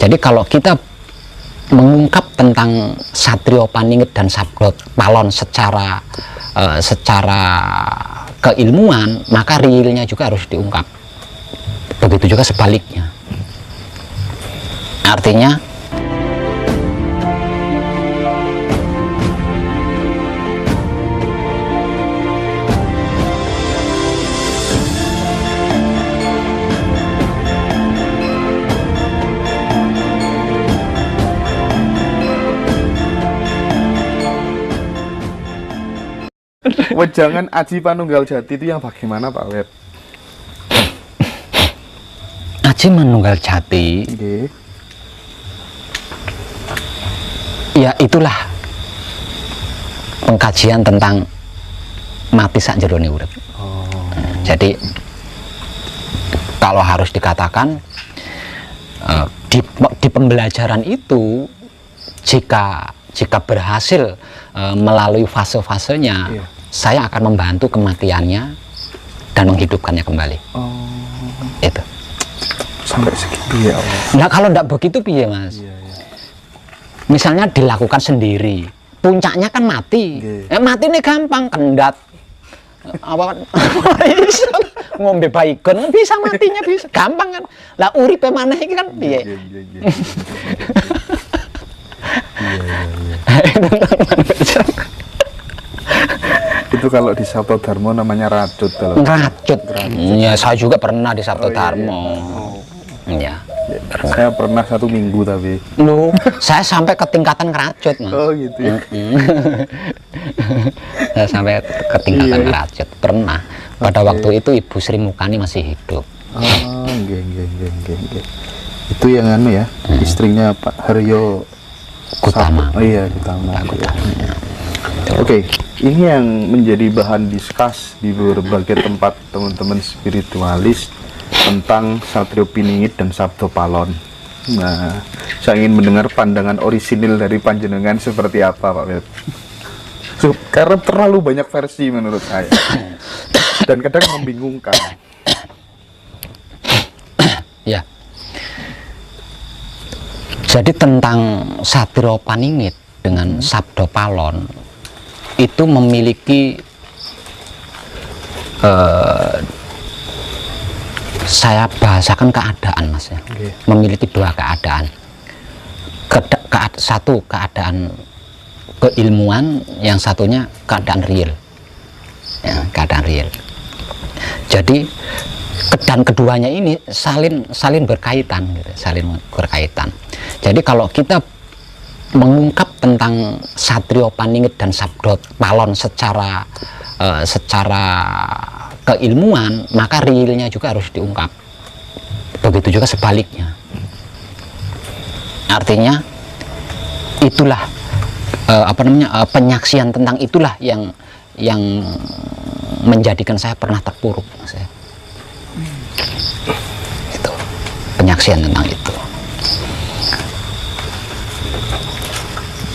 Jadi kalau kita mengungkap tentang Satrio Paningit dan Sabdo Palon secara keilmuan, maka realnya juga harus diungkap. Begitu juga sebaliknya. Artinya Wejangan Aji Panunggal Jati itu yang bagaimana Pak Web? Aji Manunggal Jati, Nggih. ya itulah pengkajian tentang mati sak jerone urip. Jadi kalau harus dikatakan di pembelajaran itu, jika berhasil melalui fase-fasenya, Iya. saya akan membantu kematiannya dan menghidupkannya kembali. Itu. Sampai segitu ya Allah. Nah kalau tidak begitu piye Mas? Iya, iya. Misalnya dilakukan sendiri, puncaknya kan mati. Iya. Mati ini gampang, kendat. Apa bisa ngombe baygon kan bisa, matinya bisa, gampang kan. Lah uripe maneh iki kan piye? Iya, iya, iya. Iya. Itu kalau di Sabto Dharma namanya racut kalau. Ngerajut. Ya, saya juga pernah di Sabto Dharma. Ya. Saya pernah 1 minggu tapi. Loh, saya sampai ke tingkatan ngerajut, Mas. Oh gitu ya. Saya sampai ke tingkatan Iya. ngerajut, pernah. Pada waktu itu Ibu Sri Mulyani masih hidup. Oh, nggih. Itu yang anu ya, istrinya Pak Haryo Kutama. Oh iya, Kutama. Pak Kutama. Oke, ini yang menjadi bahan diskus di berbagai tempat teman-teman spiritualis tentang Satrio Piningit dan Sabdo Palon. Nah, saya ingin mendengar pandangan orisinil dari panjenengan seperti apa, Pak Web. Karena terlalu banyak versi menurut saya, dan kadang membingungkan. Ya. Jadi tentang Satrio Paningit dengan Sabdo Palon itu memiliki saya bahasakan keadaan, Mas ya. Oke. Memiliki 2 keadaan. Satu keadaan keilmuan, yang satunya keadaan real. Ya, keadaan real. Jadi dan keduanya ini salin berkaitan gitu, salin berkaitan. Jadi kalau kita mengungkap tentang Satrio Paningit dan Sabdo Palon secara keilmuan, maka realnya juga harus diungkap. Begitu juga sebaliknya. Artinya itulah penyaksian tentang itulah yang menjadikan saya pernah terpuruk, Mas ya. Itu penyaksian tentang itu.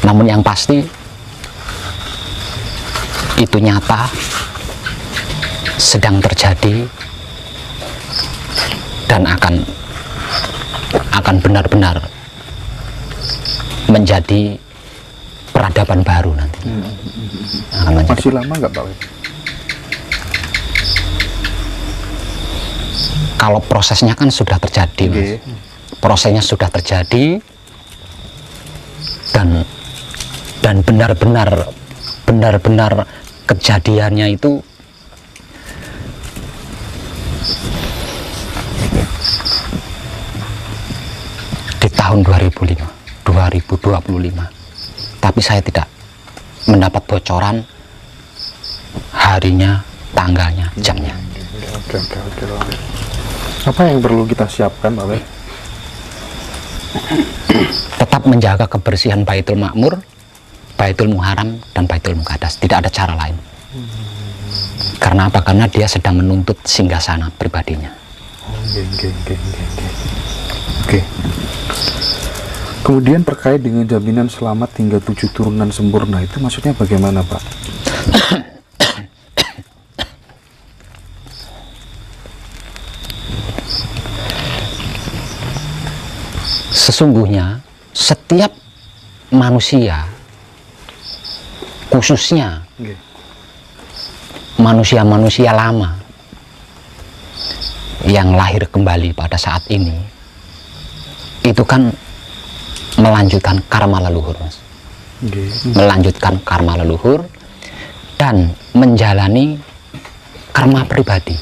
Namun yang pasti itu nyata, sedang terjadi, dan akan benar-benar menjadi peradaban baru nanti. Masih lama nggak Pak Web? Kalau prosesnya kan sudah terjadi, Mas. Oke. Prosesnya sudah terjadi, dan benar-benar kejadiannya itu di tahun 2025. Tapi saya tidak mendapat bocoran harinya, tanggalnya, jamnya. Oke. Apa yang perlu kita siapkan, Pak Web? Tetap menjaga kebersihan Baitul Makmur, Baitul Muharram, dan Baitul Muqaddas. Tidak ada cara lain. Karena apa? Karena dia sedang menuntut singgasana pribadinya. Oke. Kemudian terkait dengan jaminan selamat hingga 7 turunan sempurna, itu maksudnya bagaimana, Pak? sesungguhnya setiap manusia, khususnya manusia-manusia lama yang lahir kembali pada saat ini, itu kan melanjutkan karma leluhur, Mas. Melanjutkan karma leluhur dan menjalani karma pribadi.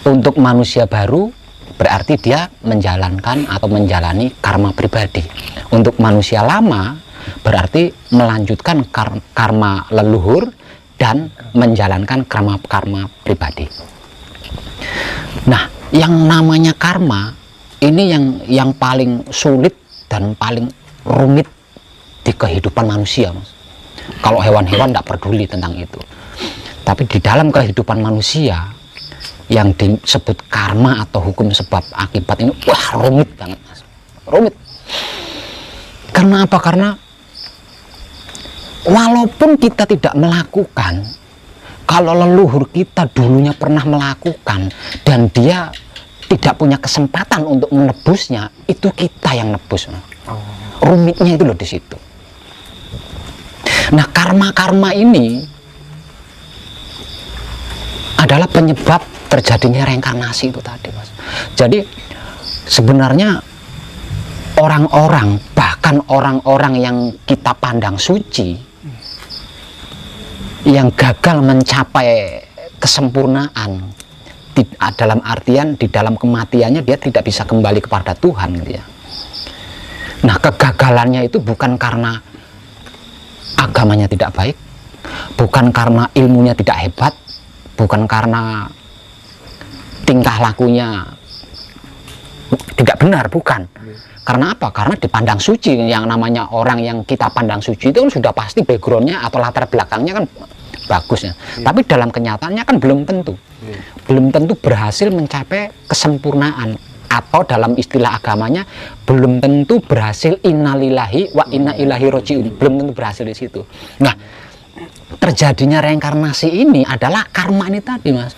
Untuk manusia baru berarti dia menjalankan atau menjalani karma pribadi. Untuk manusia lama berarti melanjutkan karma leluhur dan menjalankan karma pribadi. Nah, yang namanya karma ini yang paling sulit dan paling rumit di kehidupan manusia, Mas. Kalau hewan-hewan tidak peduli tentang itu, tapi di dalam kehidupan manusia yang disebut karma atau hukum sebab akibat ini, wah, rumit banget, Mas. Rumit. Karena apa? Karena walaupun kita tidak melakukan, kalau leluhur kita dulunya pernah melakukan dan dia tidak punya kesempatan untuk menebusnya, itu kita yang nebus. Rumitnya itu loh di situ. Nah, karma-karma ini adalah penyebab terjadinya reinkarnasi itu tadi, Mas. Jadi sebenarnya orang-orang, bahkan orang-orang yang kita pandang suci, yang gagal mencapai kesempurnaan, dalam artian di dalam kematiannya dia tidak bisa kembali kepada Tuhan, gitu ya. Nah, kegagalannya itu bukan karena agamanya tidak baik, bukan karena ilmunya tidak hebat, bukan karena tingkah lakunya tidak benar, bukan. Karena apa? Karena dipandang suci. Yang namanya orang yang kita pandang suci itu kan sudah pasti backgroundnya atau latar belakangnya kan bagus ya. Tapi dalam kenyataannya kan belum tentu. Belum tentu berhasil mencapai kesempurnaan, atau dalam istilah agamanya belum tentu berhasil innalillahi wa inna ilaihi rajiun. Belum tentu berhasil di situ. Nah, terjadinya reinkarnasi ini adalah karma ini tadi, Mas.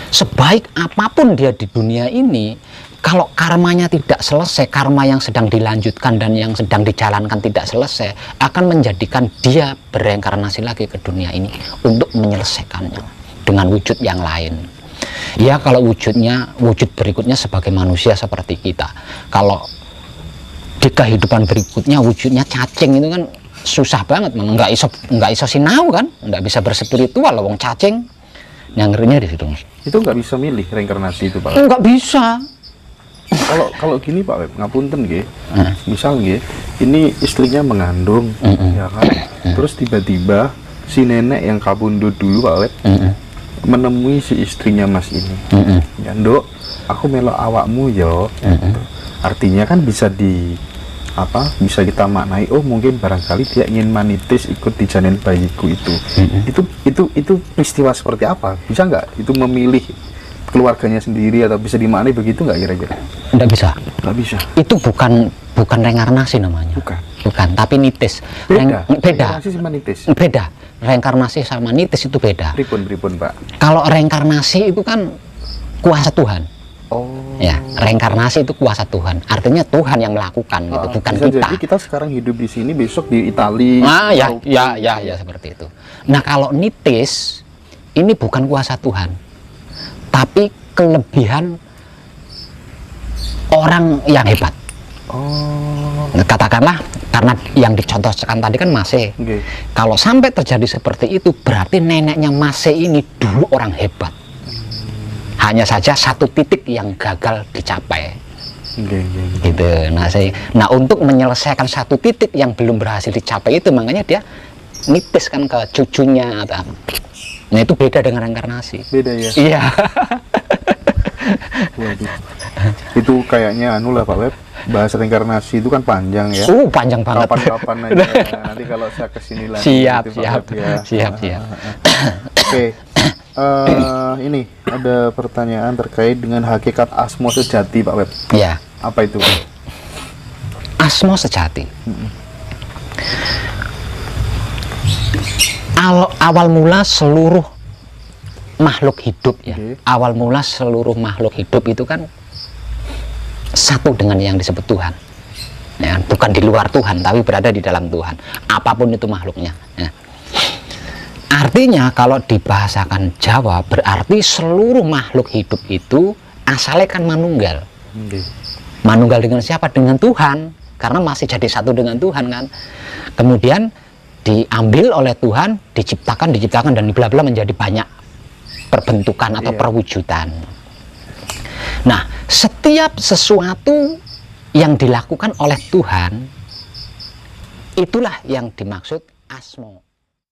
Sebaik apapun dia di dunia ini, kalau karmanya tidak selesai, karma yang sedang dilanjutkan dan yang sedang dijalankan tidak selesai, akan menjadikan dia bereinkarnasi lagi ke dunia ini untuk menyelesaikannya dengan wujud yang lain. Ya, kalau wujud berikutnya sebagai manusia seperti kita. Kalau di kehidupan berikutnya wujudnya cacing, itu kan susah banget, nggak iso sinau kan, nggak bisa berspiritual, wong cacing. Yang ngerinya di situ, Mas. Itu nggak bisa milih reinkarnasi itu, Pak? Nggak bisa. Kalau gini, Pak Web, ngapunten nggih. Misal nggih, ini istrinya mengandung, ya kan. Terus tiba-tiba si nenek yang kabundut dulu, Pak Web, menemui si istrinya Mas ini. Ya, Nduk, aku melok awakmu yo. Artinya kan bisa bisa kita maknai, oh mungkin barangkali dia ingin manitis ikut di janin bayiku itu. Itu peristiwa seperti apa? Bisa nggak itu memilih keluarganya sendiri, atau bisa dimaknai begitu nggak kira-kira? Nggak bisa. Nggak bisa. Itu bukan reinkarnasi namanya. Bukan, tapi nitis. Beda. Reinkarnasi sama nitis. Beda. Reinkarnasi sama nitis itu beda. Pripun, Pak? Kalau reinkarnasi itu kan kuasa Tuhan. Ya, reinkarnasi itu kuasa Tuhan. Artinya Tuhan yang melakukan, gitu, bukan bisa kita. Jadi kita sekarang hidup di sini, besok di Italia. Ya, seperti itu. Nah, kalau nitis ini bukan kuasa Tuhan, tapi kelebihan orang yang hebat. Katakanlah, karena yang dicontohkan tadi kan Mase. Kalau sampai terjadi seperti itu, berarti neneknya Mase ini dulu orang hebat. Hanya saja satu titik yang gagal dicapai. Gitu. Nah, untuk menyelesaikan satu titik yang belum berhasil dicapai itu, makanya dia nitis kan ke cucunya atau. Nah, itu beda dengan reinkarnasi. Beda ya? Iya. Waduh. Itu kayaknya lah, Pak Web. Bahasa reinkarnasi itu kan panjang ya. Panjang banget. Kapan-kapan aja. Nanti kalau saya kesini lagi. Siap. Oke. Ini ada pertanyaan terkait dengan hakikat asmo sejati, Pak Web. Iya. Apa itu, Pak? Asmo sejati. Awal mula seluruh makhluk hidup ya. Awal mula seluruh makhluk hidup itu kan satu dengan yang disebut Tuhan. ya, bukan di luar Tuhan tapi berada di dalam Tuhan, apapun itu makhluknya, ya. Artinya kalau dibahasakan Jawa berarti seluruh makhluk hidup itu asalnya kan manunggal. Manunggal dengan siapa? Dengan Tuhan, karena masih jadi satu dengan Tuhan kan. Kemudian diambil oleh Tuhan, diciptakan dan bla bla menjadi banyak perbentukan atau perwujudan. Nah, setiap sesuatu yang dilakukan oleh Tuhan itulah yang dimaksud asma.